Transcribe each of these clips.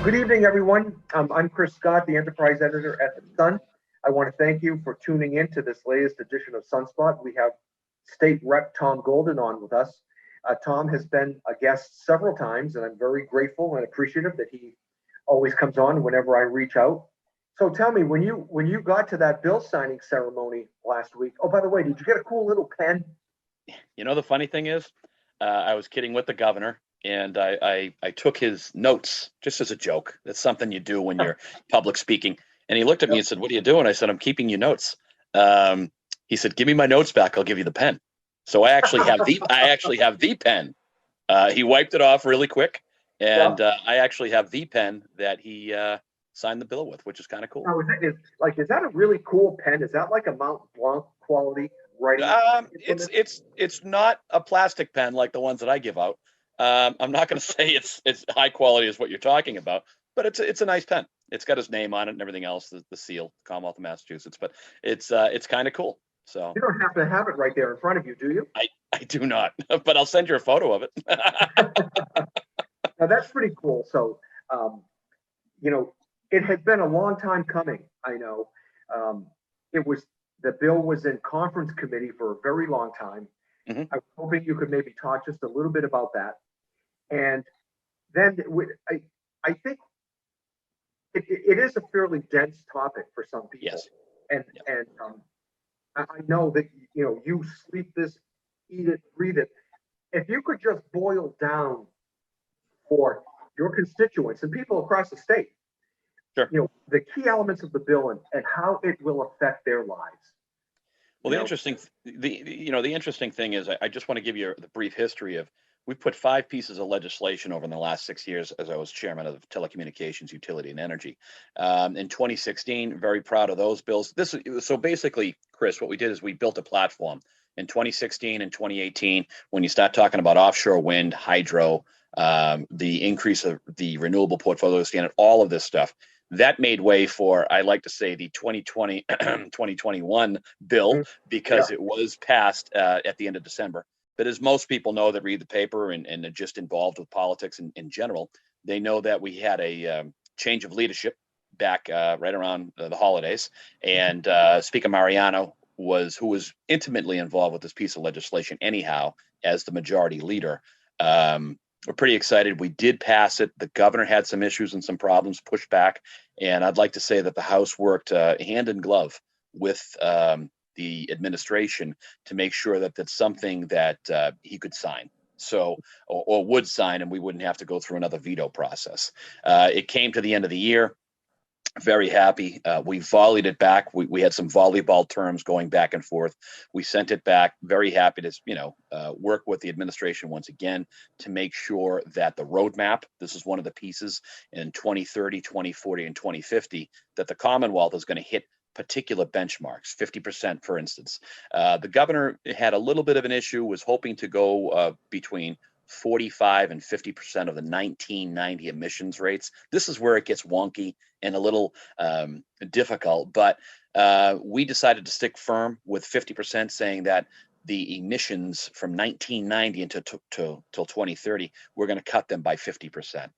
Good evening, everyone. I'm Chris Scott, the enterprise editor at the Sun. I want to thank you for tuning in to this latest edition of Sunspot. We have State Rep Tom Golden on with us. Tom has been a guest several times, and I'm very grateful and appreciative that he always comes on whenever I reach out. So tell me, when you got to that bill signing ceremony last week. Oh, by the way, did you get a cool little pen? You know, the funny thing is, I was kidding with the governor, and I took his notes just as a joke. That's something you do when you're public speaking. And he looked at me and said, "What are you doing?" I said, "I'm keeping your notes." He said, "Give me my notes back. I'll give you the pen." So I actually have the pen. He wiped it off really quick, Yeah. and I actually have the pen that he signed the bill with, which is kind of cool. Now, is that a really cool pen? Is that like a Mount Blanc quality writing It's implement? it's not a plastic pen like the ones that I give out. I'm not going to say it's high quality as what you're talking about, but it's a nice pen. It's got his name on it and everything else, the seal, Commonwealth of Massachusetts. But it's kind of cool. So You don't have to have it right there in front of you, do you? I do not, but I'll send you a photo of it. Now that's pretty cool. So, um, it had been a long time coming. I know. It was the bill was in conference committee for a very long time. Mhm. I was hoping you could maybe talk just a little bit about that. And then I think it is a fairly dense topic for some people. Yes. And Yeah. I know that you sleep this, eat it, breathe it. If you could just boil down for your constituents and people across the state, Sure. the key elements of the bill and how it will affect their lives. Well, You the know, interesting, the interesting thing is, I just want to give you the brief history of. We put five pieces of legislation over in the last 6 years as I was chairman of telecommunications, utility, and energy. In 2016, very proud of those bills. So basically, Chris, what we did is we built a platform in 2016 and 2018. When you start talking about offshore wind, hydro, the increase of the renewable portfolio standard, all of this stuff that made way for, I like to say, the 2020 2021 bill, mm, yeah, because it was passed at the end of December. But as most people know that read the paper and are just involved with politics in general, they know that we had a change of leadership back right around the holidays. And Speaker Mariano who was intimately involved with this piece of legislation anyhow, as the majority leader. We're pretty excited. We did pass it. The governor had some issues and some problems, pushed back. And I'd like to say that the House worked hand in glove with the administration to make sure that that's something that he could sign. So, or would sign, and we wouldn't have to go through another veto process. It came to the end of the year. Very happy. We volleyed it back. We had some volleyball terms going back and forth. We sent it back. Very happy to work with the administration once again to make sure that the roadmap, this is one of the pieces in 2030, 2040, and 2050, that the Commonwealth is going to hit particular benchmarks, 50%, for instance. The governor had a little bit of an issue, was hoping to go between 45 and 50% of the 1990 emissions rates. This is where it gets wonky and a little difficult, but we decided to stick firm with 50%, saying that the emissions from 1990 until till 2030, we're going to cut them by 50%.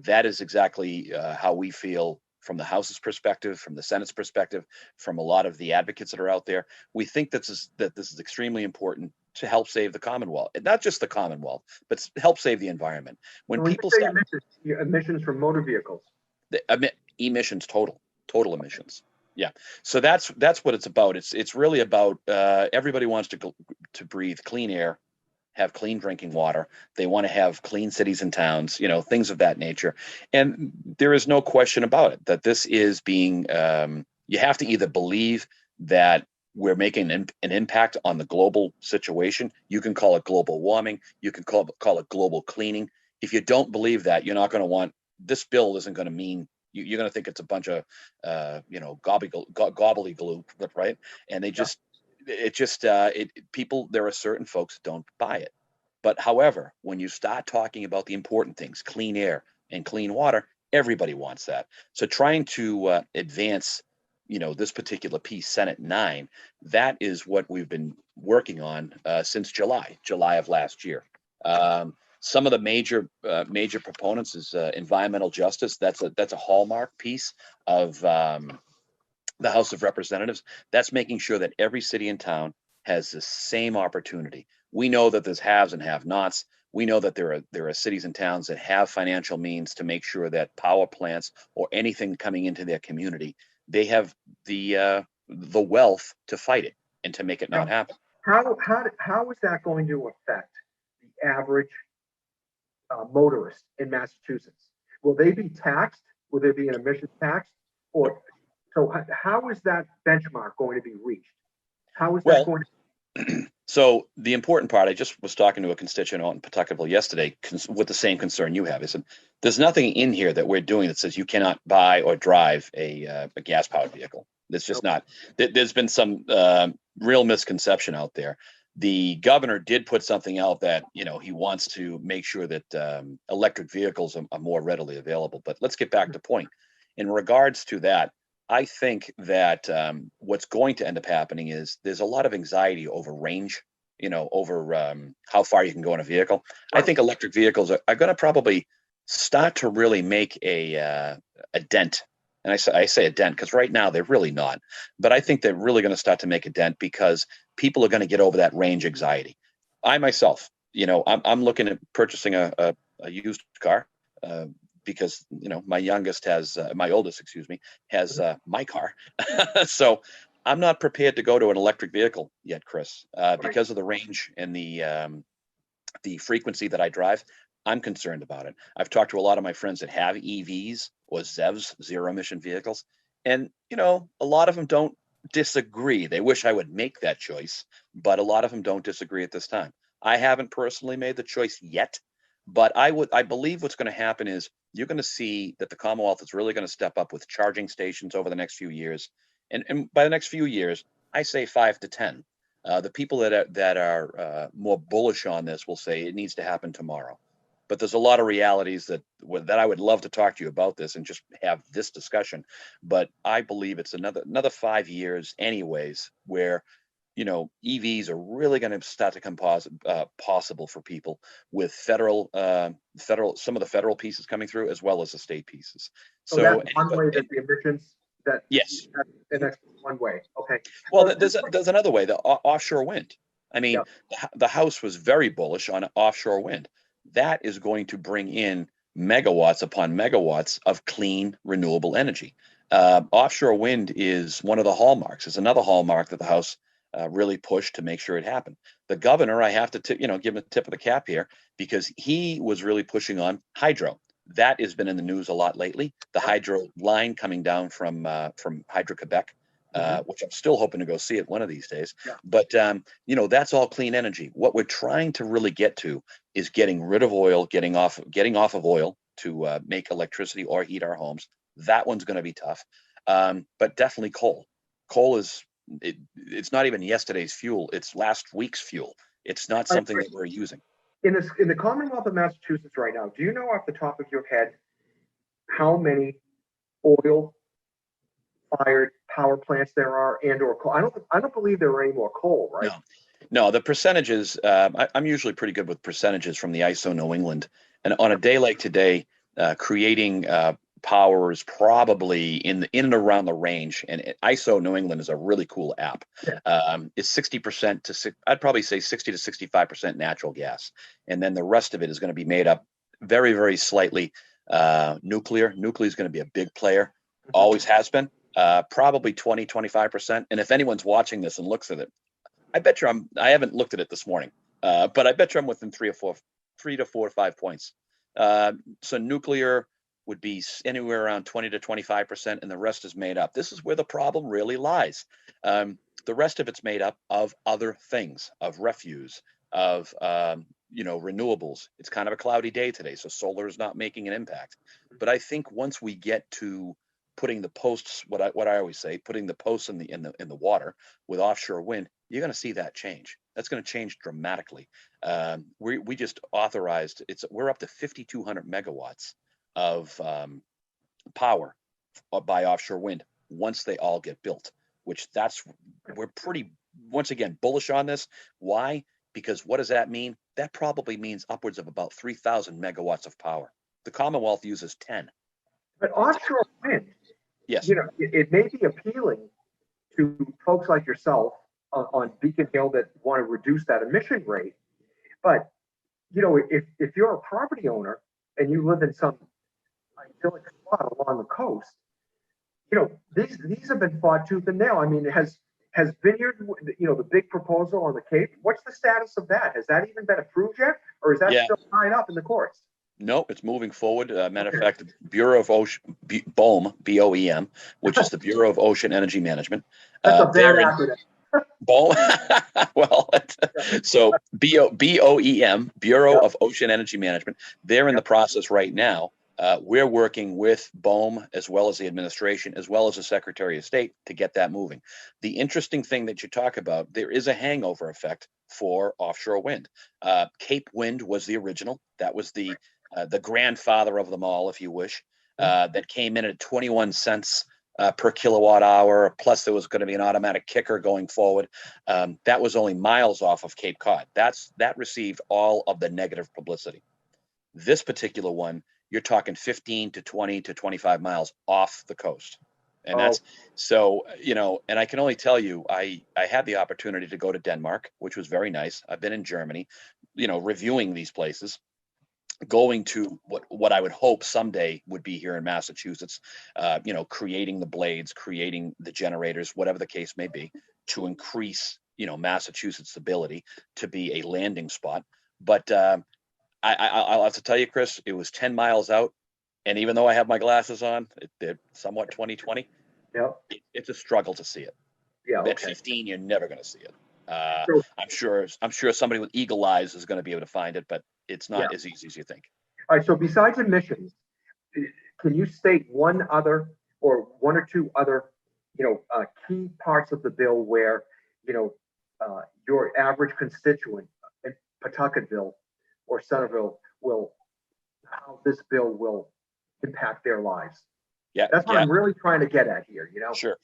That is exactly how we feel from the House's perspective, from the Senate's perspective, from a lot of the advocates that are out there. We think that this is extremely important to help save the Commonwealth, and not just the Commonwealth, but help save the environment. When when you people say start emissions from motor vehicles, emissions, total emissions. Yeah, so that's what it's about. It's really about everybody wants to breathe clean air, have clean drinking water. They want to have clean cities and towns, things of that nature. And there is no question about it that this is being, you have to either believe that we're making an impact on the global situation. You can call it global warming. You can call it global cleaning. If you don't believe that, you're not going to want, this bill isn't going to mean, you're going to think it's a bunch of, gobbledygook, right? And yeah. people, there are certain folks that don't buy it. But however, when you start talking about the important things, clean air and clean water, everybody wants that. So trying to advance, this particular piece, Senate 9, that is what we've been working on since July of last year. Some of the major proponents is environmental justice. That's a hallmark piece of the House of Representatives. That's making sure that every city and town has the same opportunity. We know that there's haves and have-nots. We know that there are cities and towns that have financial means to make sure that power plants or anything coming into their community, they have the wealth to fight it and to make it not happen. How is that going to affect the average motorist in Massachusetts? Will they be taxed? Will there be an emission tax? Or so how is that benchmark going to be reached? How is that going to? So the important part, I just was talking to a constituent out in Pawtucketville yesterday with the same concern you have. I said, there's nothing in here that we're doing that says you cannot buy or drive a gas-powered vehicle. It's just not. There's been some real misconception out there. The governor did put something out that, he wants to make sure that electric vehicles are more readily available. But let's get back to point. In regards to that, I think that what's going to end up happening is there's a lot of anxiety over range, over how far you can go in a vehicle. Right. I think electric vehicles are going to probably start to really make a dent. And I say a dent because right now they're really not. But I think they're really going to start to make a dent because people are going to get over that range anxiety. I myself, I'm looking at purchasing a used car. Because my oldest, has my car. So I'm not prepared to go to an electric vehicle yet, Chris, because of the range and the frequency that I drive. I'm concerned about it. I've talked to a lot of my friends that have EVs or ZEVs, zero emission vehicles, and a lot of them don't disagree. They wish I would make that choice, but a lot of them don't disagree at this time. I haven't personally made the choice yet. But I believe what's going to happen is you're going to see that the Commonwealth is really going to step up with charging stations over the next few years. And by the next few years, I say 5 to 10. The people that are more bullish on this will say it needs to happen tomorrow. But there's a lot of realities that I would love to talk to you about this and just have this discussion. But I believe it's another 5 years anyways, where EVs are really going to start to come possible for people with some of the federal pieces coming through as well as the state pieces. So that's one way that the emissions yes, and that's one way. Okay. Well, there's another way, the offshore wind. I mean, the House was very bullish on offshore wind. That is going to bring in megawatts upon megawatts of clean, renewable energy. Offshore wind is one of the hallmarks. It's another hallmark that the House really pushed to make sure it happened. The governor, I have to give him a tip of the cap here because he was really pushing on hydro. That has been in the news a lot lately. The hydro line coming down from Hydro-Quebec, which I'm still hoping to go see it one of these days. Yeah. But that's all clean energy. What we're trying to really get to is getting rid of oil, getting off of oil to make electricity or heat our homes. That one's going to be tough, but definitely coal. Coal is. It's not even yesterday's fuel. It's last week's fuel. It's not something that we're using. In the Commonwealth of Massachusetts right now, do you know off the top of your head how many oil-fired power plants there are and/or coal? I don't believe there are any more coal, right? No. The percentages. I'm usually pretty good with percentages from the ISO New England, and on a day like today, creating power is probably in and around the range, and ISO New England is a really cool app. Yeah. It's 60% to I'd probably say 60 to 65% natural gas, and then the rest of it is going to be made up very, very slightly nuclear. Nuclear is going to be a big player, always has been. Probably 20-25%. And if anyone's watching this and looks at it, I bet you I haven't looked at it this morning, but I bet you I'm within 3 to 4 or 5 points. So nuclear would be anywhere around 20 to 25%, and the rest is made up. This is where the problem really lies. The rest of it's made up of other things, of refuse, of renewables. It's kind of a cloudy day today, so solar is not making an impact. But I think once we get to putting the posts, what I always say, putting the posts in the water with offshore wind, you're going to see that change. That's going to change dramatically. We just authorized we're up to 5,200 megawatts of power by offshore wind once they all get built, which we're pretty, once again, bullish on this. Why? because what does that mean? That probably means upwards of about 3,000 megawatts of power. The Commonwealth uses 10. But offshore wind, Yes. it may be appealing to folks like yourself on Beacon Hill that want to reduce that emission rate. But, if you're a property owner and you live in some idyllic spot along the coast, these have been fought tooth and nail. I mean, has Vineyard, the big proposal on the Cape, what's the status of that? Has that even been approved yet? Or is that Yeah. still tied up in the courts? No, it's moving forward. Matter of fact, the Bureau of Ocean, BOEM, BOEM, which is the Bureau of Ocean Energy Management. That's a bad they're in acronym. BOEM. Well, so BOEM, Bureau Yep. of Ocean Energy Management. They're in the process right now. We're working with BOEM as well as the administration, as well as the Secretary of State to get that moving. The interesting thing that you talk about, there is a hangover effect for offshore wind. Cape Wind was the original. That was the grandfather of them all, if you wish, that came in at 21 cents per kilowatt hour. Plus, there was going to be an automatic kicker going forward. That was only miles off of Cape Cod. That received all of the negative publicity. This particular one, you're talking 15 to 20 to 25 miles off the coast. And that's so, and I can only tell you, I had the opportunity to go to Denmark, which was very nice. I've been in Germany, reviewing these places, going to what I would hope someday would be here in Massachusetts, creating the blades, creating the generators, whatever the case may be, to increase, Massachusetts' ability to be a landing spot. But I'll have to tell you, Chris, it was 10 miles out. And even though I have my glasses on, they're somewhat 20/20. Yeah. It's a struggle to see it. Yeah. At Okay. 15, you're never going to see it. So- I'm sure somebody with eagle eyes is going to be able to find it, but it's not Yeah. as easy as you think. All right. So besides emissions, can you state one other or one or two other, key parts of the bill where, your average constituent in Pawtucketville or Centerville how this bill will impact their lives? Yeah, That's what I'm really trying to get at here, Sure.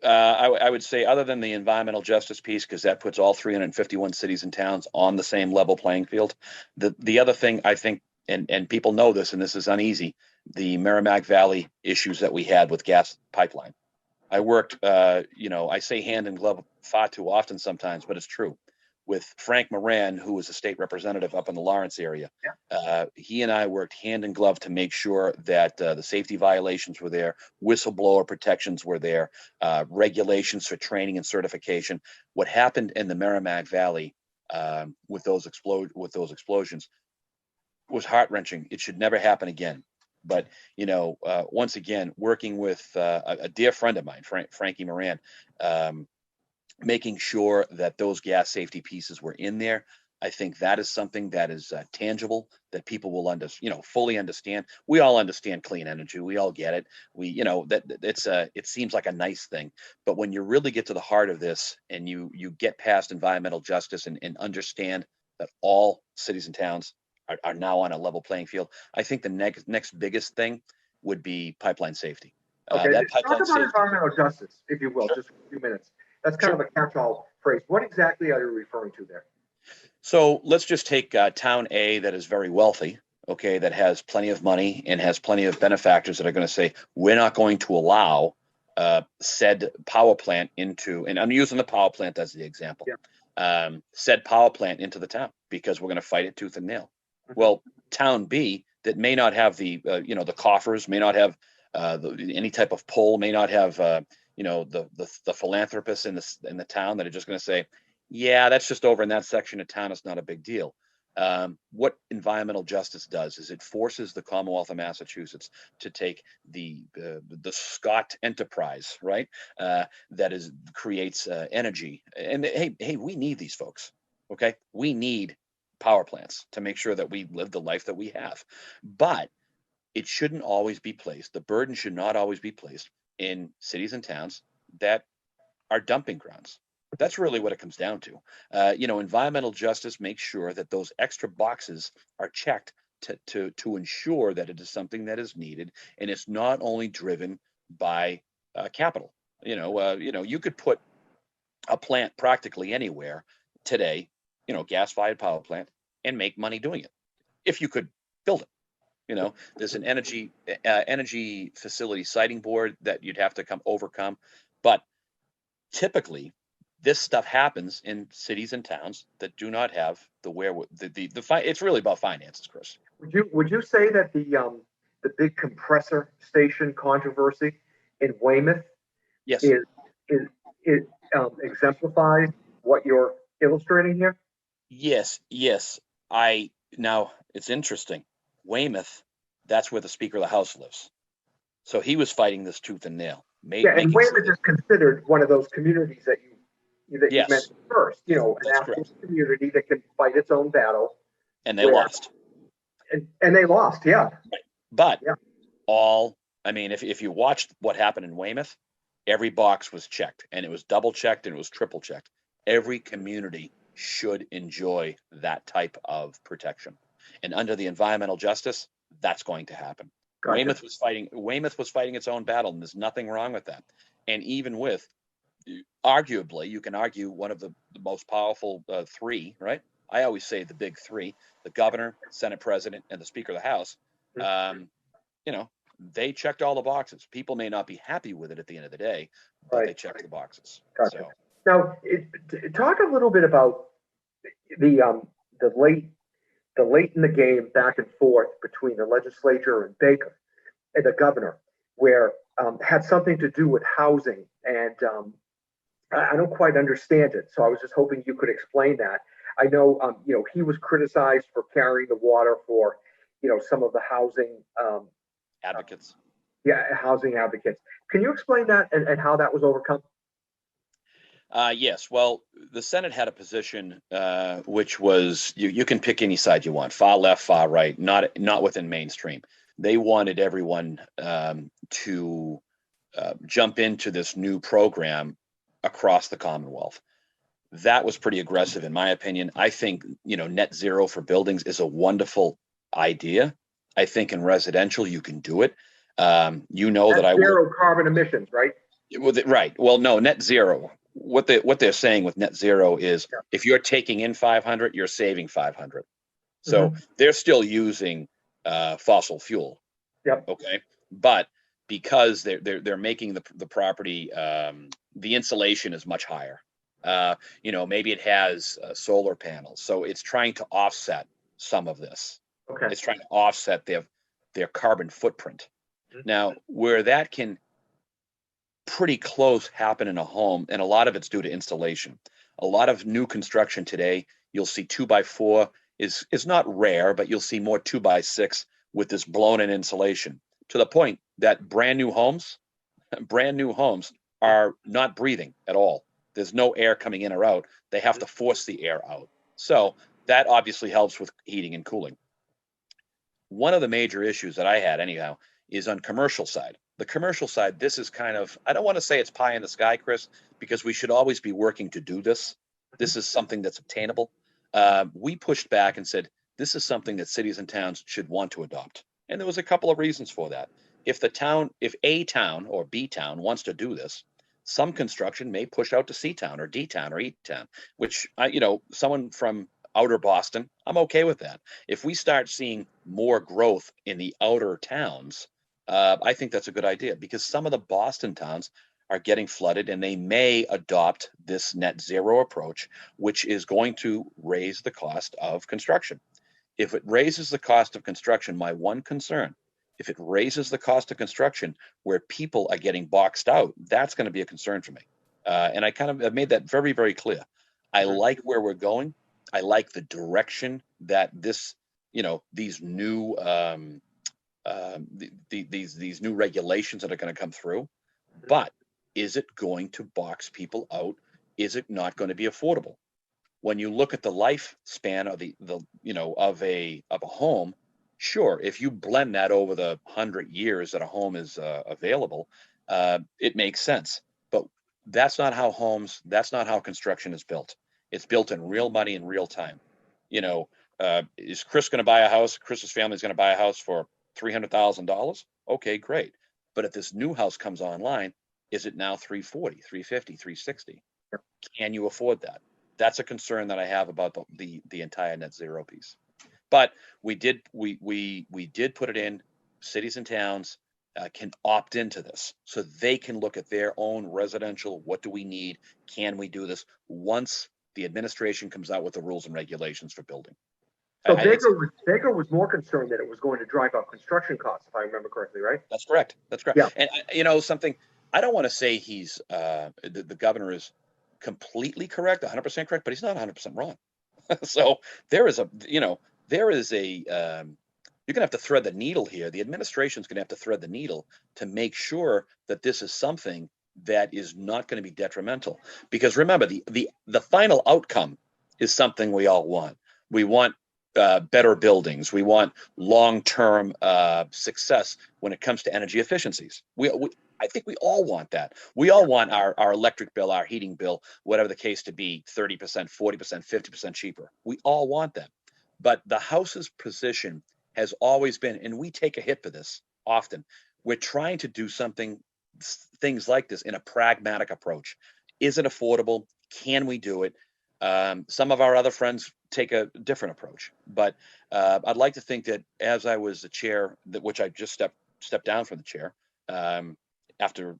I would say, other than the environmental justice piece, because that puts all 351 cities and towns on the same level playing field. The other thing I think, and people know this, and this is uneasy, the Merrimack Valley issues that we had with gas pipeline. I worked, I say hand in glove far too often sometimes, but it's true, with Frank Moran, who was a state representative up in the Lawrence area. He and I worked hand in glove to make sure that the safety violations were there, whistleblower protections were there, regulations for training and certification. What happened in the Merrimack Valley with those explosions was heart-wrenching. It should never happen again. But once again, working with a dear friend of mine, Frankie Moran, making sure that those gas safety pieces were in there. I think that is something that is tangible, that people will fully understand. We all understand clean energy. We all get it. It seems like a nice thing, but when you really get to the heart of this and you get past environmental justice and understand that all cities and towns are now on a level playing field, I think the next biggest thing would be pipeline safety. Okay, That talk pipeline about safety. environmental justice, if you will, Sure. just for a few minutes. That's kind of a catch-all phrase. What exactly are you referring to there? So let's just take town A that is very wealthy, okay, that has plenty of money and has plenty of benefactors that are going to say, we're not going to allow said power plant into, and I'm using the power plant as the example, said power plant into the town because we're going to fight it tooth and nail. Well, town B that may not have the coffers, may not have any type of pull, may not have the philanthropists in the town that are just going to say, yeah, that's just over in that section of town. It's not a big deal. What environmental justice does is it forces the Commonwealth of Massachusetts to take the Scott enterprise, right? That creates energy. And hey, we need these folks. Okay, we need power plants to make sure that we live the life that we have. But it shouldn't always be placed. The burden should not always be placed in cities and towns that are dumping grounds. That's really what it comes down to. Environmental justice makes sure that those extra boxes are checked to ensure that it is something that is needed, and it's not only driven by capital. You could put a plant practically anywhere today gas-fired power plant and make money doing it if you could build it. There's an energy facility siting board that you'd have to overcome, but typically this stuff happens in cities and towns that do not have the wherewithal. It's really about finances, Chris. Would you say that the big compressor station controversy in Weymouth Yes. is exemplifies what you're illustrating here? Yes. Now it's interesting. Weymouth, that's where the Speaker of the House lives. So he was fighting this tooth and nail. And Weymouth is considered one of those communities that you mentioned first. An affluent community that can fight its own battle. And they lost. And they lost, yeah. Right. But if you watched what happened in Weymouth, every box was checked, and it was double checked, and it was triple checked. Every community should enjoy that type of protection. And under the environmental justice, that's going to happen. Gotcha. Weymouth was fighting its own battle, and there's nothing wrong with that. And even with, arguably, you can argue one of the most powerful three, right? I always say the big three: the governor, Senate president, and the Speaker of the House. They checked all the boxes. People may not be happy with it at the end of the day, but they checked the boxes. Gotcha. So. Now, talk a little bit about the late in the game back and forth between the legislature and Baker and the governor, where had something to do with housing, and I don't quite understand it. So I was just hoping you could explain that. I know, he was criticized for carrying the water for, some of the housing advocates. Housing advocates. Can you explain that and how that was overcome? Yes. Well, the Senate had a position which was you can pick any side you want, far left, far right, not within mainstream. They wanted everyone to jump into this new program across the Commonwealth. That was pretty aggressive, in my opinion. I think net zero for buildings is a wonderful idea. I think in residential you can do it. Zero carbon emissions, right? Right. Well, no, net zero. What they're saying with net zero is if you're taking in 500, you're saving 500. So they're still using fossil fuel. Yep. Okay. But because they're making the property, the insulation is much higher. Maybe it has solar panels, so it's trying to offset some of this. Okay. It's trying to offset their carbon footprint. Now, where that can pretty close happen in a home, and a lot of it's due to installation. A lot of new construction today, you'll see 2x4 is not rare, but you'll see more 2x6 with this blown-in insulation, to the point that brand new homes are not breathing at all. There's no air coming in or out. They have to force the air out. So that obviously helps with heating and cooling. One of the major issues that I had anyhow is on commercial side. The commercial side, this is kind of, I don't want to say it's pie in the sky, Chris, because we should always be working to do this. This is something that's obtainable. We pushed back and said, this is something that cities and towns should want to adopt. And there was a couple of reasons for that. If a town or B town wants to do this, some construction may push out to C town or D town or E town, which, someone from outer Boston, I'm okay with that. If we start seeing more growth in the outer towns, I think that's a good idea, because some of the Boston towns are getting flooded, and they may adopt this net zero approach, which is going to raise the cost of construction. If it raises the cost of construction, my one concern, if it raises the cost of construction where people are getting boxed out, that's going to be a concern for me. And I kind of have made that very, very clear. I like where we're going. I like the direction that these new these new regulations that are going to come through. But is it going to box people out? Is it not going to be affordable? When you look at the lifespan of a home, sure, if you blend that over the 100 years that a home is available, it makes sense. But that's not how construction is built. It's built in real money in real time. Is Chris going to buy a house? Chris's family is going to buy a house for $300,000. Okay, great. But if this new house comes online, is it now $340, $350, $360? Can you afford that? That's a concern that I have about the entire net zero piece. But we did put it in. Cities and towns can opt into this, so they can look at their own residential. What do we need? Can we do this? Once the administration comes out with the rules and regulations for building. So Baker was more concerned that it was going to drive up construction costs, if I remember correctly, right? That's correct. That's correct. Yeah. And something, I don't want to say he's the governor is completely correct, 100% correct, but he's not 100% wrong. So there is a you're gonna have to thread the needle here. The administration's gonna have to thread the needle to make sure that this is something that is not going to be detrimental. Because remember, the final outcome is something we all want. We want better buildings. We want long-term success when it comes to energy efficiencies. I think we all want that. We all want our electric bill, our heating bill, whatever the case to be, 30%, 40%, 50% cheaper. We all want that. But the House's position has always been, and we take a hit for this often, we're trying to do things like this in a pragmatic approach. Is it affordable? Can we do it? Some of our other friends take a different approach, but I'd like to think that as I was the chair, which I just stepped down from the chair after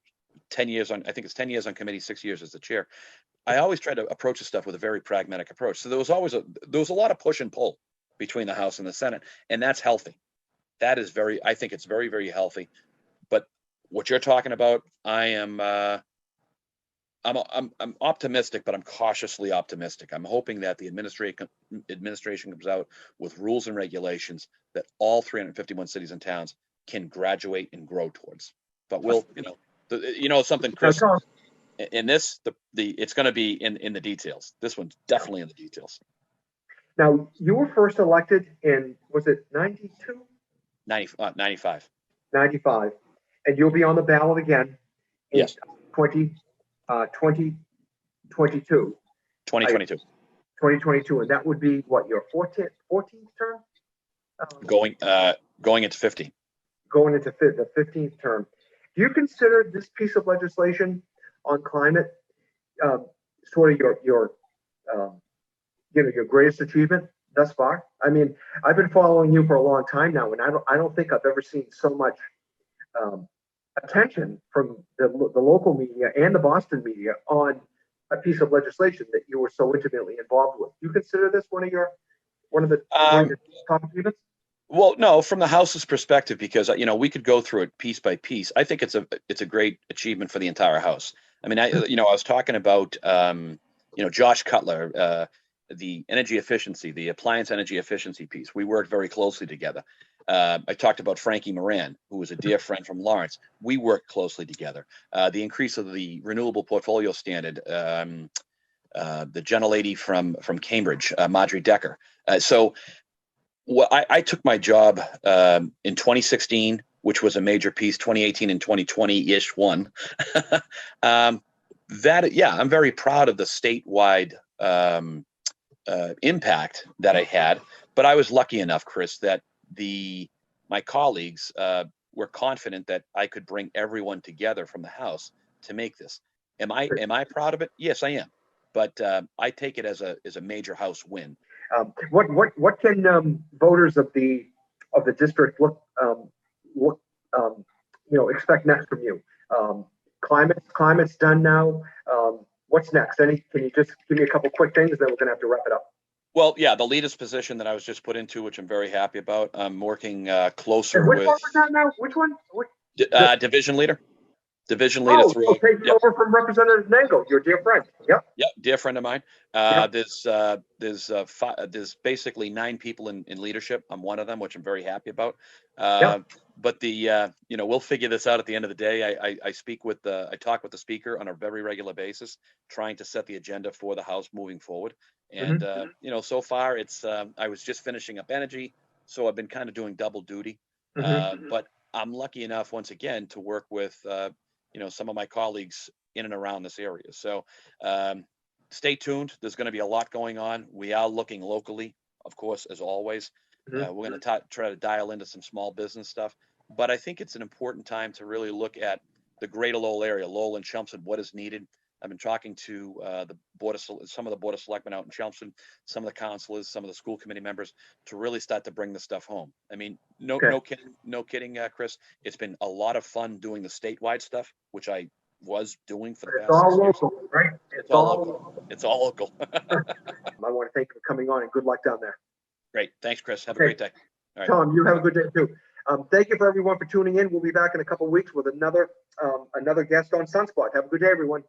10 years on, I think it's 10 years on committee, 6 years as the chair. I always try to approach this stuff with a very pragmatic approach. So there was a lot of push and pull between the House and the Senate, and that's healthy. I think it's very, very healthy. But what you're talking about, I'm optimistic, but I'm cautiously optimistic. I'm hoping that the administration comes out with rules and regulations that all 351 cities and towns can graduate and grow towards. But something, Chris, in this, it's going to be in the details. This one's definitely in the details. Now, you were first elected in, was it 92? 95. 95. And you'll be on the ballot again in Yes. 2022. 2022. 2022. And that would be what, your 14th term? Going into 15. Going into the 15th term. Do you consider this piece of legislation on climate sort of your greatest achievement thus far? I mean, I've been following you for a long time now, and I don't think I've ever seen so much attention from the local media and the Boston media on a piece of legislation that you were so intimately involved with. Do you consider this one of the top achievements? Well, no, from the House's perspective, because we could go through it piece by piece. I think it's a great achievement for the entire House. I mean, I was talking about Josh Cutler, the energy efficiency, the appliance energy efficiency piece. We worked very closely together. I talked about Frankie Moran, who was a dear friend from Lawrence. We worked closely together. The increase of the renewable portfolio standard, the gentlelady from Cambridge, Marjorie Decker. I took my job in 2016, which was a major piece, 2018 and 2020-ish one. I'm very proud of the statewide impact that I had, but I was lucky enough, Chris, that my colleagues were confident that I could bring everyone together from the House to make this. Am I proud of it? Yes, I am. But I take it as a major House win. What can voters of the district expect next from you? Climate's done now. What's next? Can you just give me a couple quick things, then we're gonna have to wrap it up. Well, yeah, the leader's position that I was just put into, which I'm very happy about. I'm working closer and which with. One was that now? Which one? Division leader. Division leader through. So taking over from Representative Nangle, your dear friend. Yep. Yep, dear friend of mine. There's basically 9 people in leadership. I'm one of them, which I'm very happy about. But we'll figure this out at the end of the day. I talk with the speaker on a very regular basis, trying to set the agenda for the House moving forward. And so far I was just finishing up energy, so I've been kind of doing double duty. But I'm lucky enough once again to work with some of my colleagues in and around this area. So stay tuned. There's going to be a lot going on. We are looking locally, of course, as always. We're going to try to dial into some small business stuff. But I think it's an important time to really look at the greater Lowell area, Lowell and Chelmsford, what is needed. I've been talking to some of the Board of Selectmen out in Chelmsford, some of the councilors, some of the school committee members, to really start to bring the stuff home. I mean, no kidding, Chris. It's been a lot of fun doing the statewide stuff, which I was doing for the It's past 6 all years. local, right? It's all local. It's all local. I want to thank you for coming on and good luck down there. Great. Thanks, Chris. Have a Okay. great day. All right. Tom, you have a good day too. Thank you for everyone for tuning in. We'll be back in a couple of weeks with another guest on Sunspot. Have a good day, everyone.